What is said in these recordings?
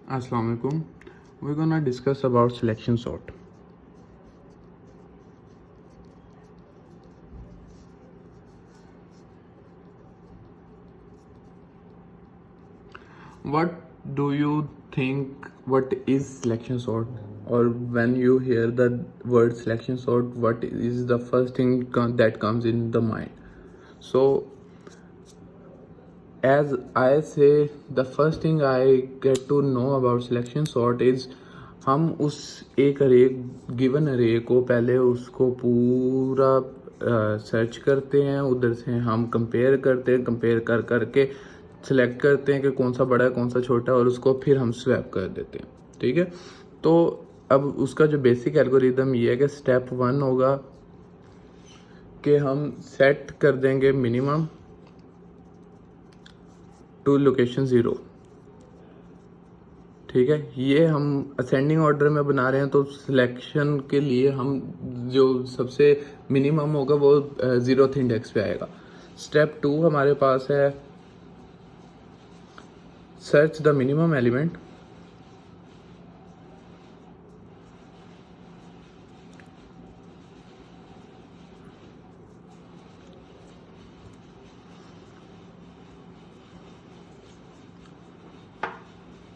Assalamu alaikum. We're gonna discuss about selection sort. What do you think? What is selection sort? Or when you hear the word selection sort, what is the first thing that comes in the mind? So, as I say, the first thing I get to know about selection sort is हम उस एक अरे given अरे को पहले उसको पूरा search करते हैं, उधर से हम कंपेयर करते हैं, कंपेयर कर करके सिलेक्ट करते हैं कि कौन सा बड़ा है कौन सा छोटा है और उसको फिर हम स्वैप कर देते हैं। ठीक है, तो अब उसका जो बेसिक एल्गोरिदम ये है कि स्टेप 1 होगा कि हम सेट कर देंगे मिनिमम टू लोकेशन 0। ठीक है, ये हम असेंडिंग ऑर्डर में बना रहे हैं तो सिलेक्शन के लिए हम जो सबसे मिनिमम होगा वो 0th इंडेक्स पे आएगा। स्टेप 2 हमारे पास है सर्च द मिनिमम एलिमेंट।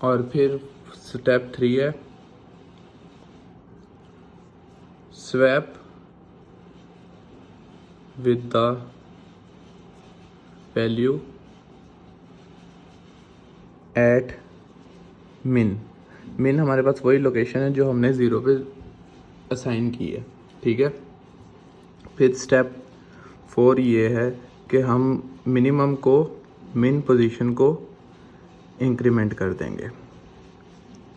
और फिर स्टेप 3 है swap with the value at min. Min हमारे पास वही लोकेशन है जो हमने 0 पे असाइन की है। ठीक है, फिर स्टेप 4 ये है कि हम मिनिमम को मिन पोजीशन को इंक्रीमेंट कर देंगे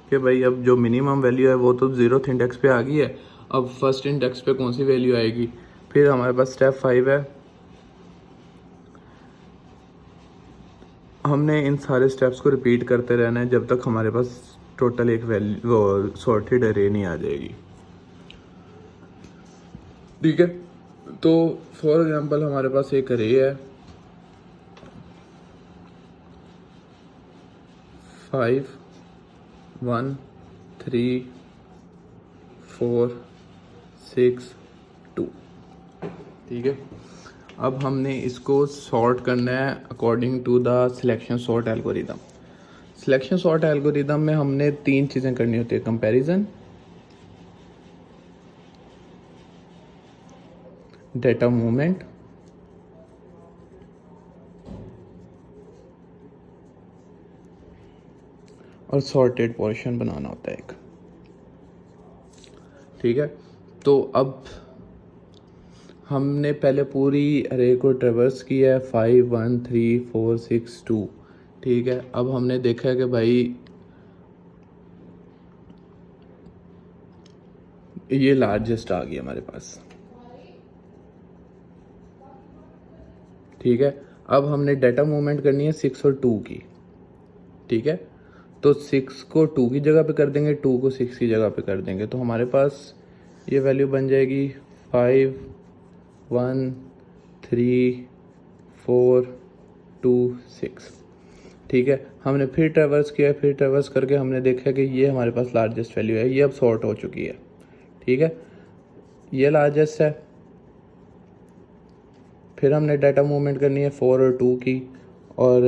कि भाई अब जो मिनिमम वैल्यू है वो तो 0th इंडेक्स पे आ गई है, अब फर्स्ट इंडेक्स पे कौन सी वैल्यू आएगी। फिर हमारे पास स्टेप 5 है, हमने इन सारे स्टेप्स को रिपीट करते रहना है जब तक हमारे पास टोटल एक वैल्यू वो सॉर्टेड अरे नहीं आ जाएगी। ठीक है, तो फॉर एग्जांपल हमारे पास एक अरे है 5 1 3 4 6 2। ठीक है, अब हमने इसको सॉर्ट करना है according to the selection sort algorithm. Selection sort algorithm में हमने 3 चीज़ें करनी होती है, कंपैरिजन, डेटा मूवमेंट और सॉर्टेड पोर्शन बनाना होता है एक। ठीक है, तो अब हमने पहले पूरी अरे को ट्रेवर्स किया है 5 1 3 4 6 2। ठीक है, अब हमने देखा है कि भाई ये लार्जेस्ट आ गई हमारे पास। ठीक है, अब हमने डाटा मूवमेंट करनी है 6 और 2 की। ठीक है, तो 6 को 2 की जगह पे कर देंगे, 2 को 6 की जगह पे कर देंगे, तो हमारे पास ये वैल्यू बन जाएगी 5 1 3 4 2 6। ठीक है, हमने फिर ट्रेवर्स किया, फिर ट्रेवर्स करके हमने देखा कि ये हमारे पास लार्जेस्ट वैल्यू है, ये अब सॉर्ट हो चुकी है। ठीक है, ये लार्जेस्ट है। फिर हमने डाटा मूवमेंट करनी है 4 और 2 की और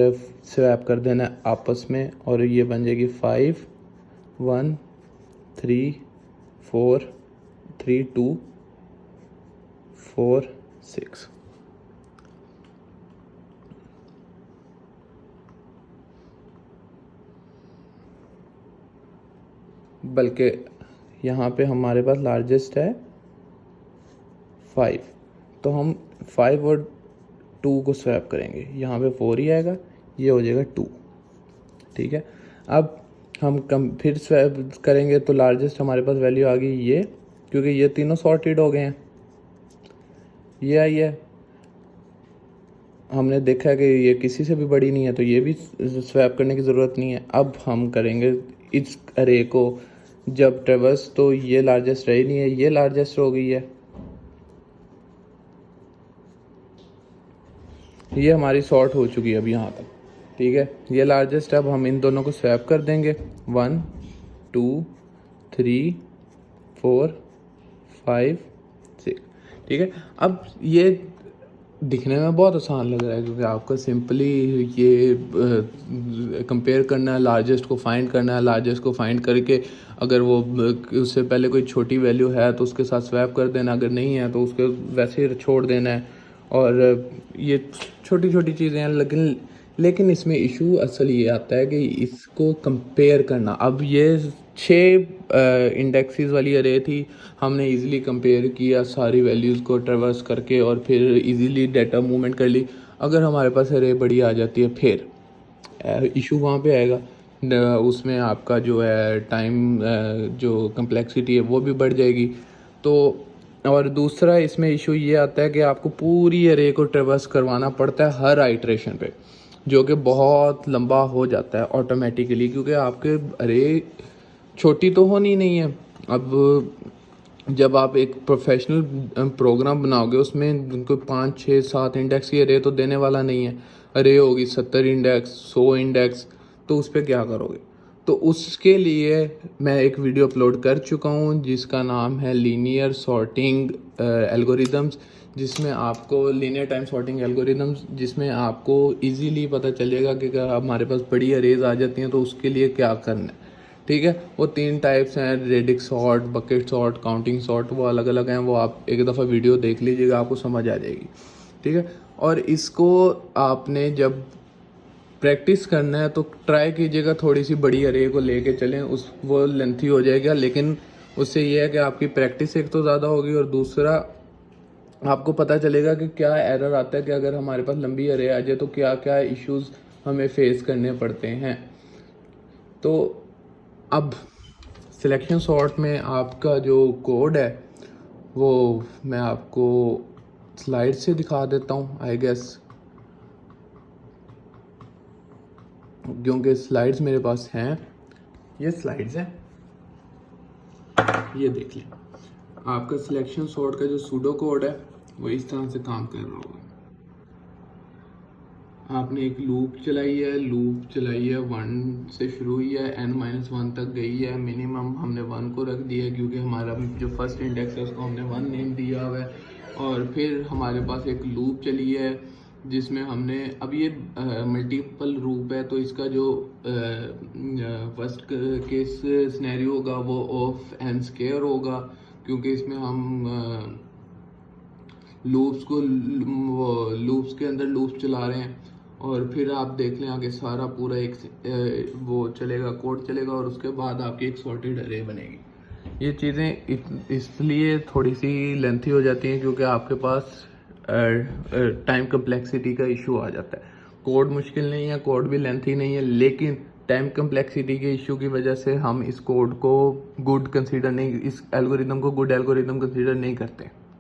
स्वैप कर देना है आपस में और ये बन जाएगी 5 1 3 4 3 2 4 6। बल्कि यहाँ पे हमारे पास लार्जेस्ट है 5, तो हम 5 और 2 को स्वैप करेंगे, यहाँ पे 4 ही आएगा, ये हो जाएगा 2। ठीक है, अब हम फिर स्वैप करेंगे तो लार्जेस्ट हमारे पास वैल्यू आ गई ये, क्योंकि ये तीनों सॉर्टेड हो गए हैं। ये आई है, हमने देखा है कि ये किसी से भी बड़ी नहीं है तो ये भी स्वैप करने की ज़रूरत नहीं है। अब हम करेंगे इस अरे को जब ट्रेवर्स, तो ये लार्जेस्ट रही नहीं है, ये लार्जेस्ट हो गई है, ये हमारी सॉर्ट हो चुकी है अब यहाँ तक। ठीक है, ये लार्जेस्ट। अब हम इन दोनों को स्वैप कर देंगे, 1 2 3 4 5 6। ठीक है, अब ये दिखने में बहुत आसान लग रहा है क्योंकि आपको सिंपली ये कंपेयर करना है, लार्जेस्ट को फाइंड करना है। लार्जेस्ट को फाइंड करके अगर वो उससे पहले कोई छोटी वैल्यू है तो उसके साथ स्वैप कर देना, अगर नहीं है तो उसको वैसे ही छोड़ देना है। और ये छोटी छोटी चीज़ें हैं, लेकिन इसमें इशू असल ये आता है कि इसको कंपेयर करना। अब ये 6 इंडेक्सेस वाली अरे थी, हमने इजीली कंपेयर किया सारी वैल्यूज़ को ट्रेवर्स करके और फिर इजीली डाटा मूवमेंट कर ली। अगर हमारे पास अरे बड़ी आ जाती है फिर इशू वहाँ पे आएगा, उसमें आपका जो है टाइम जो कम्प्लेक्सिटी है वो भी बढ़ जाएगी। तो और दूसरा इसमें इशू ये आता है कि आपको पूरी अरे को ट्रेवर्स करवाना पड़ता है हर आइट्रेशन पे, जो कि बहुत लंबा हो जाता है ऑटोमेटिकली, क्योंकि आपके अरे छोटी तो होनी नहीं है। अब जब आप एक प्रोफेशनल प्रोग्राम बनाओगे उसमें उनको 5 6 7 इंडेक्स की अरे तो देने वाला नहीं है। अरे होगी 70 इंडेक्स, 100 इंडेक्स, तो उस पर क्या करोगे? तो उसके लिए मैं एक वीडियो अपलोड कर चुका हूँ जिसका नाम है लीनियर सॉर्टिंग एल्गोरिदम्स, जिसमें आपको लीनियर टाइम सॉर्टिंग एल्गोरिदम्स, जिसमें आपको इजीली पता चलेगा कि अगर हमारे पास बड़ी अरेज आ जाती हैं तो उसके लिए क्या करना है। ठीक है, वो 3 टाइप्स हैं, radix sort, bucket sort, counting sort, वो अलग अलग हैं। वो आप एक दफ़ा वीडियो देख लीजिएगा, आपको समझ आ जाएगी। ठीक है, और इसको आपने जब प्रैक्टिस करना है तो ट्राई कीजिएगा थोड़ी सी बड़ी अरे को लेके चलें, उस वो लेंथी हो जाएगा, लेकिन उससे ये है कि आपकी प्रैक्टिस एक तो ज़्यादा होगी और दूसरा आपको पता चलेगा कि क्या एरर आता है कि अगर हमारे पास लंबी अरे आ जाए तो क्या क्या इश्यूज हमें फेस करने पड़ते हैं। तो अब सिलेक्शन सॉर्ट में आपका जो कोड है वो मैं आपको स्लाइड से दिखा देता हूँ आई गेस, क्योंकि स्लाइड्स मेरे पास हैं। ये स्लाइड्स हैं, ये देख लें। आपका सिलेक्शन सॉर्ट का जो सूडो कोड है वो इस तरह से काम कर रहा होगा। आपने एक लूप चलाई है 1 से शुरू हुई है, n-1 तक गई है। मिनिमम हमने 1 को रख दिया है क्योंकि हमारा जो फर्स्ट इंडेक्स है उसको हमने 1 नेम दिया हुआ है। और फिर हमारे पास एक लूप चली है जिसमें हमने, अब ये मल्टीपल लूप है तो इसका जो फर्स्ट केस सिनेरियो होगा वो ऑफ n स्क्वायर होगा, क्योंकि इसमें हम लूप्स के अंदर लूप्स चला रहे हैं। और फिर आप देख लें आगे सारा पूरा एक वो चलेगा, कोड चलेगा, और उसके बाद आपकी एक सॉर्टेड अरे बनेगी। ये चीज़ें इसलिए थोड़ी सी लेंथी हो जाती हैं क्योंकि आपके पास टाइम कम्प्लेक्सिटी का इशू आ जाता है। कोड मुश्किल नहीं है, कोड भी लेंथी नहीं है, लेकिन टाइम कम्प्लेक्सिटी के इशू की वजह से हम इस कोड को गुड कंसीडर नहीं, इस एल्गोरिदम को गुड एल्गोरिदम कंसीडर नहीं करते।